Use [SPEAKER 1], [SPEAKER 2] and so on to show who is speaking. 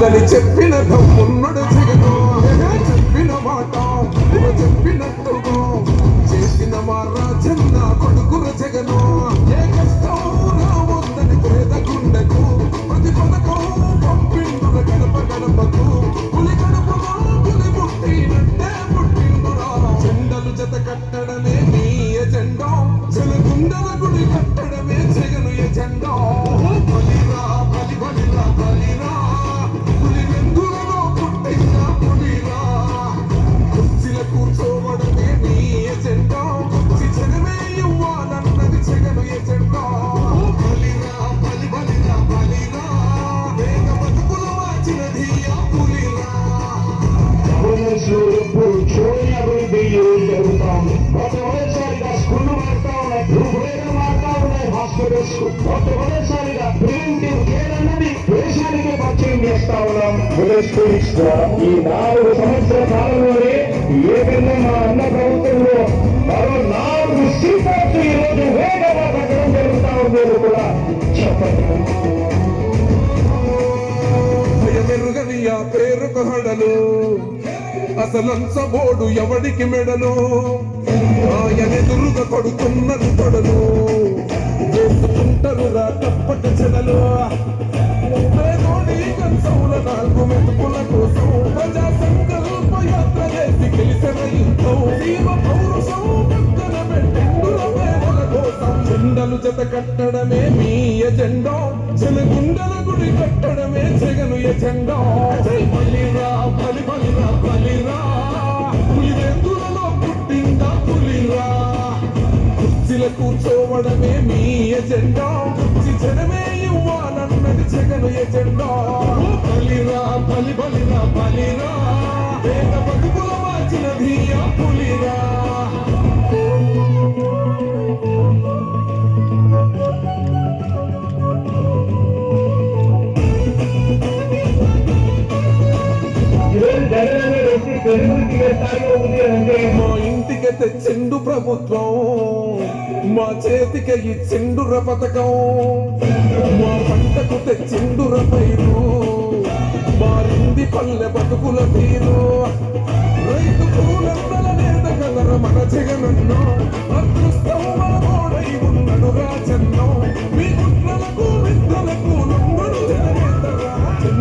[SPEAKER 1] వద్దని చెప్పిన తమ్మున్నడు జగను చెప్పిన మాట చెప్పినట్టుగా చేసిన మా రాజన్న కొడుకుర జగను ఏ కష్టం రావద్దని పేద గుండెకు ప్రతి పథకం పంపిండుర గడప గడపకు పులి గడపలో పులి పుట్టినట్టే పుట్టిండురా జెండలు జత కట్టడమే నీ ఎజెండా జలగుండల గుడి కట్టడమే జగను ఎజెండా బలిరా బలి బలిరా బలిరా పులి వెందులలో పుట్టిన పులిరా కుర్చీల కూర్చోవడమే నీ ఎజెండా జనమే ఇవ్వాలన్నది జగను ఎజెండా బలిరా బలి బలిరా బలిరా వేగ బతుకులు మార్చినది ఆ పులిరా
[SPEAKER 2] ఎప్పుడు చూడని అభివృద్ధి ఈరోజు జరుగుతాం మొట్టమొదటిసారిగా స్కూళ్ళు మారుతా ఉన్నాయి రూపురేఖలు మారుతా ఉన్నాయి హాస్పిటల్స్ మొట్టమొదటిసారిగా ప్రివెంటివ్ కేర్ అన్నది దేశానికి పరిచయం చేస్తా ఉన్నాం స్కూల్స్ ఈ 4 సంవత్సరాల కాలంలోనే ఏదైనా మా అన్న ప్రభుత్వంలో మరో 4 సీపోర్ట్స్ ఈ రోజు వేగంగా తగ్గడం జరుగుతా ఉంది కూడా చెప్పండి
[SPEAKER 1] భయమెరుగని ఆ పేరుకు హడలు అసలంచబోడు ఎవడికి మెడలు ఆయనెదురుగా కొడుతున్నది తొడలు వేసుకుంటారు రా తప్పటి చెడలు పేదోడి కంచౌల 4 మెతుకుల కోసం ప్రజా సంకల్ప యాత్ర చేసి గెలిసిన యుద్ధం జీవ పౌరుషం పక్కన పెట్టిండుల పేదల కోసం జెండలు జత కట్టడమే మీ ఎజెండా జనగుండల గుడి కట్టడమే జగను ఎజెండా బలిరా బలి బలిరా బలిరా పులి వెందులలో పుట్టిందా పులిరా కుర్చీల కూర్చోవడమే మీ ఎజెండా జనమే ఇవ్వాలన్నది జగను ఎజెండా బలిరా బలి బలిరా బలిరా వేగ బతుకుల మార్చినది ఆ పులిరా మా ఇంటికి తెచ్చిండు ప్రభుత్వం మా చేతికి ఇచ్చిండుర పథకం మా పంటకు తెచ్చిండుర పైరు మారింది పల్లె బతుకుల తీరు